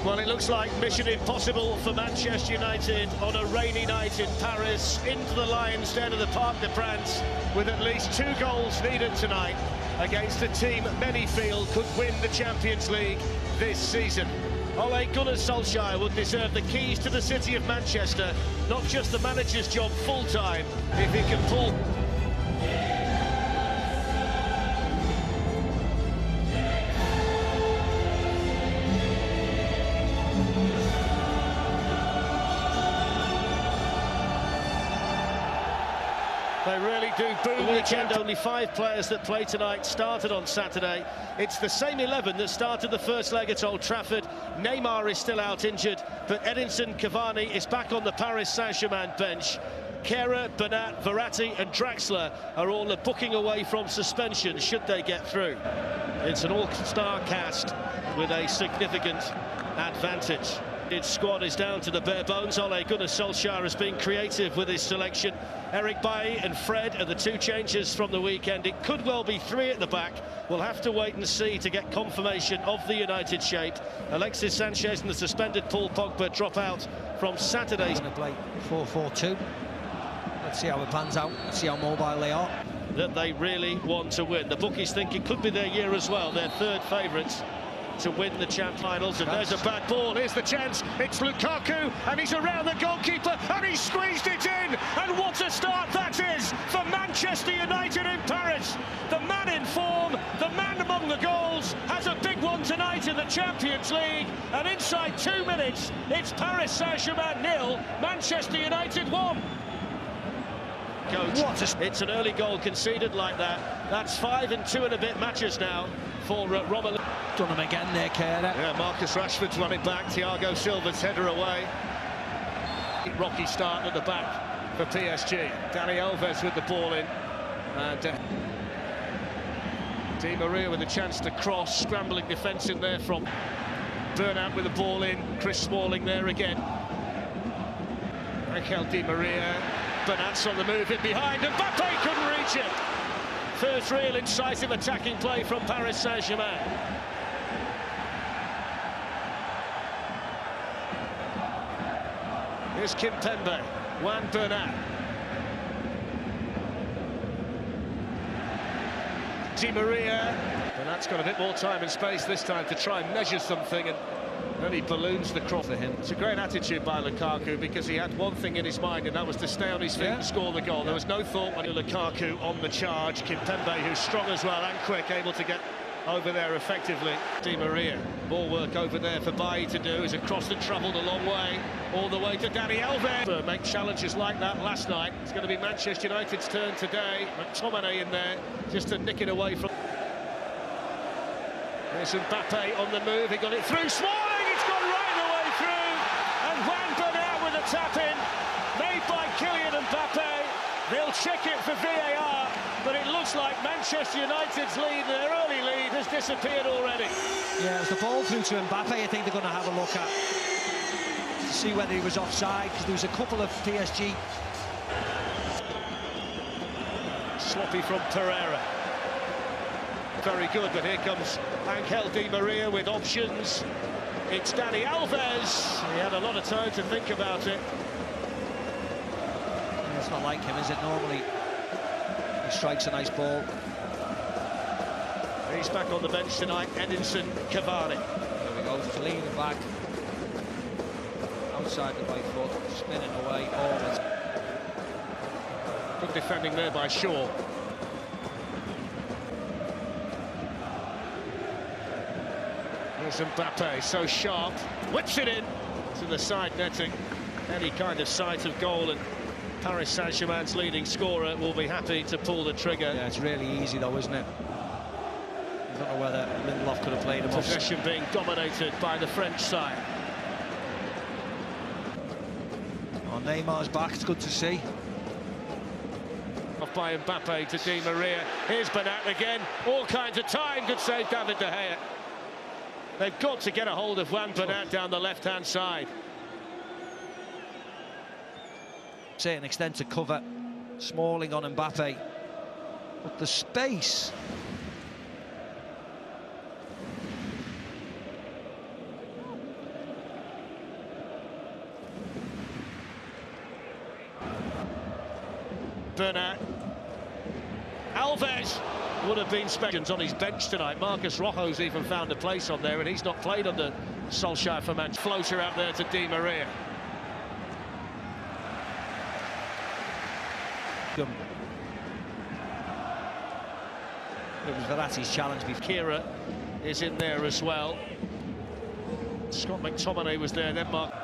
Well, it looks like mission impossible for Manchester United on a rainy night in Paris, into the Lions' Den of the Parc des Princes, with at least 2 goals needed tonight against a team many feel could win the Champions League this season. Ole Gunnar Solskjaer would deserve the keys to the city of Manchester, not just the manager's job full-time, if he can pull... They really do boom the weekend. Only 5 players that play tonight started on Saturday. It's the same 11 that started the first leg at Old Trafford. Neymar is still out injured, but Edinson Cavani is back on the Paris Saint-Germain bench. Kehrer, Bernat, Verratti and Draxler are all booking away from suspension should they get through. It's an all-star cast with a significant advantage. Its squad is down to the bare bones. Ole Gunnar Solskjaer has been creative with his selection. Eric Bailly and Fred are the 2 changes from the weekend. It could well be 3 at the back. We'll have to wait and see to get confirmation of the United shape. Alexis Sanchez and the suspended Paul Pogba drop out from Saturday. Going to play 4-4-2. Let's see how it pans out. Let's see how mobile they are. That they really want to win. The bookies think it could be their year as well. They're 3rd favourites to win the finals, and there's a bad ball. Here's the chance. It's Lukaku, and he's around the goalkeeper, and he's squeezed it in. And what a start that is for Manchester United in Paris. The man in form, the man among the goals, has a big one tonight in the Champions League. And inside 2 minutes, it's Paris Saint-Germain 0, Manchester United 1. It's an early goal conceded like that. That's 5 and 2 and a bit matches now for Rumah. Done them again there, Kehrer. Yeah, Marcus Rashford's won it back. Thiago Silva's header away. Rocky start at the back for PSG. Dani Alves with the ball in. And Di Maria with a chance to cross. Scrambling defence in there from Bernat with the ball in. Chris Smalling there again. Angel Di Maria. Bernat's on the move in behind. And Mbappe couldn't reach it. First real incisive attacking play from Paris Saint-Germain. Here's Kimpembe, Juan Bernat. Di Maria. Bernat's got a bit more time and space this time to try and measure something, and then he balloons the cross for him. It's a great attitude by Lukaku, because he had one thing in his mind, and that was to stay on his feet and score the goal. There was no thought when Lukaku on the charge. Kimpembe, who's strong as well and quick, able to get over there effectively. Di Maria, ball work over there for Bailly to do. Is a cross that travelled a long way, all the way to Dani Alves. Make challenges like that last night. It's going to be Manchester United's turn today. McTominay in there, just to nick it away from... There's Mbappe on the move. He got it through. Smalling, it's gone right the way through. And Juan Bernat with a tap-in, made by Kylian Mbappe. They'll check it for VAR, but it looks like Manchester United's lead, their early lead, has disappeared already. Yeah, as the ball through to Mbappe, I think they're going to have a look at to see whether he was offside, because there was a couple of PSG. Sloppy from Pereira. Very good, but here comes Angel Di Maria with options. It's Dani Alves. He had a lot of time to think about it. It's not like him, is it? Normally he strikes a nice ball. He's back on the bench tonight, Edinson Cavani. There we go, just leaning back. Outside the right foot, spinning away, always. Good defending there by Shaw. Here's Mbappe, so sharp, whips it in to the side netting. Any kind of sight of goal, and Paris Saint-Germain's leading scorer will be happy to pull the trigger. Yeah, it's really easy though, isn't it? I don't know whether Lindelof could have played him off. Possession being dominated by the French side. Oh, Neymar's back, it's good to see. Off by Mbappe to Di Maria. Here's Bernat again. All kinds of time. Good save, David De Gea. They've got to get a hold of Juan Bernat down the left-hand side. Certain extent to cover Smalling on Mbappe, but the space. Bernat. Alves would have been on his bench tonight. Marcus Rashford's even found a place on there, and he's not played under Solskjaer for Man. Floater out there to Di Maria. It was Verratti's challenge before. Kira is in there as well. Scott McTominay was there, then Marcus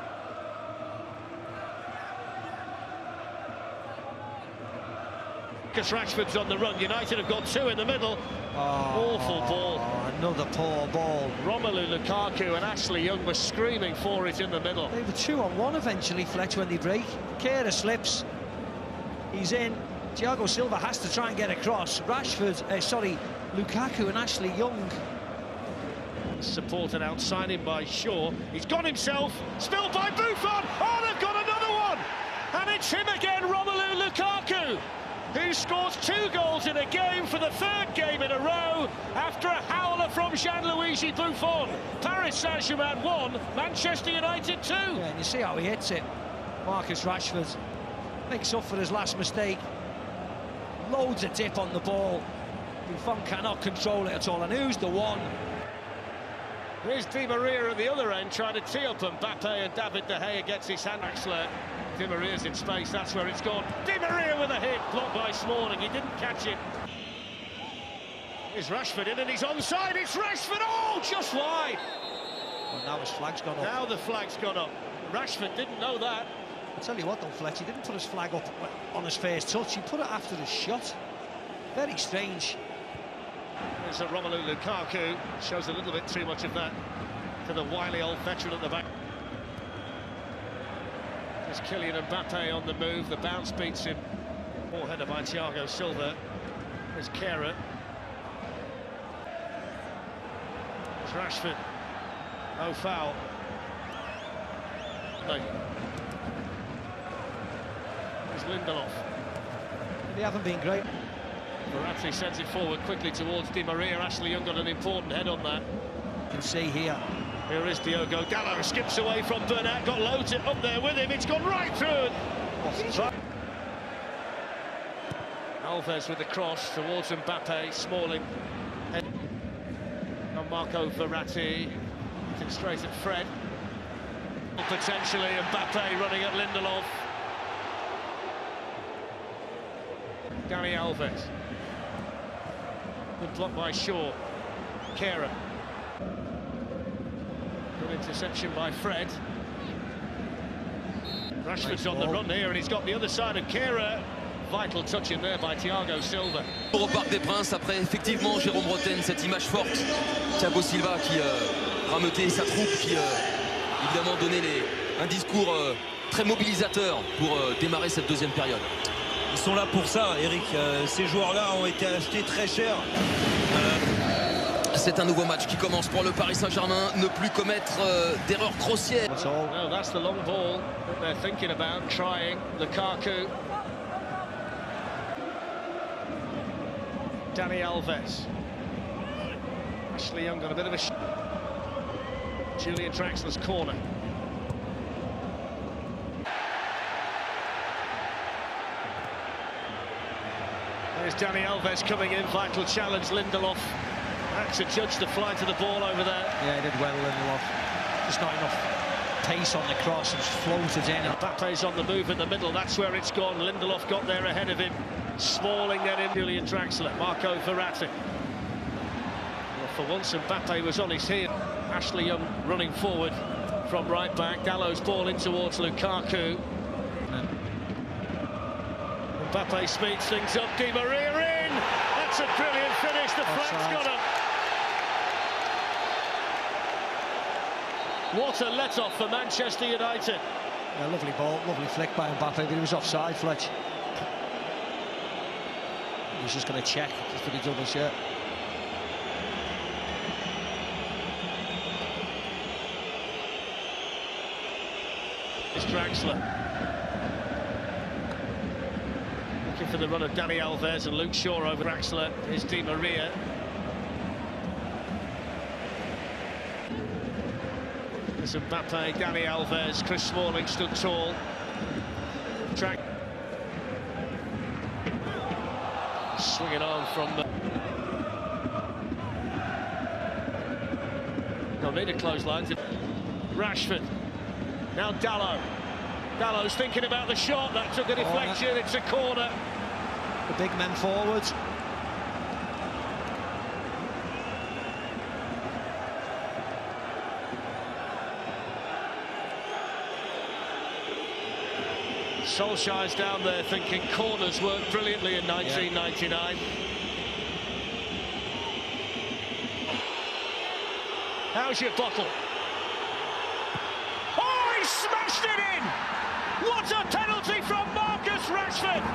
Rashford's on the run. United have got two in the middle. Awful ball. Another poor ball. Romelu Lukaku and Ashley Young were screaming for it in the middle. They were 2-on-1 eventually, Fletch, when they break. Kira slips. He's in. Thiago Silva has to try and get across. Lukaku and Ashley Young. Supported outside him by Shaw. He's got himself. Spilled by Buffon. Oh, they've got another one. And it's him again, Romelu Lukaku, who scores 2 goals in a game for the 3rd game in a row after a howler from Gianluigi Buffon. Paris Saint-Germain 1, Manchester United 2. Yeah, and you see how he hits it. Marcus Rashford makes up for his last mistake. Loads of dip on the ball. Buffon cannot control it at all. And who's the one? Here's Di Maria at the other end trying to tee up Mbappe, and David De Gea gets his hand. Di Maria's in space, that's where it's gone. Di Maria with a hit, blocked by Smalling, he didn't catch it. Here's Rashford in and he's onside, it's Rashford, oh, just wide. Well, now his flag's gone up. Now the flag's gone up. Rashford didn't know that. I'll tell you what though, Fletch, he didn't put his flag up on his first touch, he put it after the shot. Very strange. There's a Romelu Lukaku, shows a little bit too much of that to the wily old veteran at the back. There's Kylian Mbappe on the move, the bounce beats him. Ball header by Thiago Silva. There's Kera. There's Rashford. No foul. No. There's Lindelof. They haven't been great. Verratti sends it forward quickly towards Di Maria. Ashley Young got an important head on that. You can see here. Here is Diogo Dalot, skips away from Bernat, got loads it up there with him, it's gone right through. Alves with the cross towards Mbappe, Smalling. On Marco Verratti, looking straight at Fred. Potentially Mbappe running at Lindelof. Dani Alves. Good block by Shaw. Kera. Good interception by Fred. Rashford's on the run here and he's got the other side of Kera. Vital touch in there by Thiago Silva. Au Parc des Princes, après effectivement Jérôme Bretagne, cette image forte. Thiago Silva qui rameutait sa troupe, qui évidemment donnait un discours très mobilisateur pour démarrer cette deuxième période. Ils sont là pour ça, Eric. Ces joueurs-là ont été achetés très cher. C'est un nouveau match qui commence pour le Paris Saint-Germain. Ne plus commettre d'erreurs grossières. Well, that's the long ball that they're thinking about, trying. Lukaku. Dani Alves. Ashley Young got a bit of a Julian Draxler's corner. There's Dani Alves coming in, vital challenge, Lindelof. That's a judge to fly to the ball over there. Yeah, he did well, Lindelof. Just not enough pace on the cross and floated in. Mbappe's on the move in the middle, that's where it's gone. Lindelof got there ahead of him. Smalling then in, Julian Draxler, Marco Verratti. Well, for once Mbappe was on his heel. Ashley Young running forward from right back. Dalot's ball in towards Lukaku. Mbappe speeds things up, Di Maria in! That's a brilliant finish, the flag's got up. What a let-off for Manchester United. Yeah, lovely ball, lovely flick by Mbappe, but he was offside, Fletch. He's just going to check, just for the double shirt. It's Draxler. Looking for the run of Dani Alves and Luke Shaw over Draxler. Here's Di Maria. There's Mbappe, Dani Alves, Chris Smalling stood tall. swinging on from... They'll need a clothesline. Rashford. Now Dalot. Dallow's thinking about the shot. That took a deflection. It's a corner. The big men forwards. Solskjaer's down there thinking corners worked brilliantly in 1999. How's your bottle? Oh, he smashed it in! What a penalty from Marcus Rashford!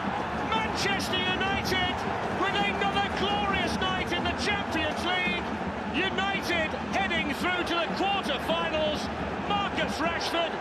Manchester United with another glorious night in the Champions League. United heading through to the quarter-finals. Marcus Rashford,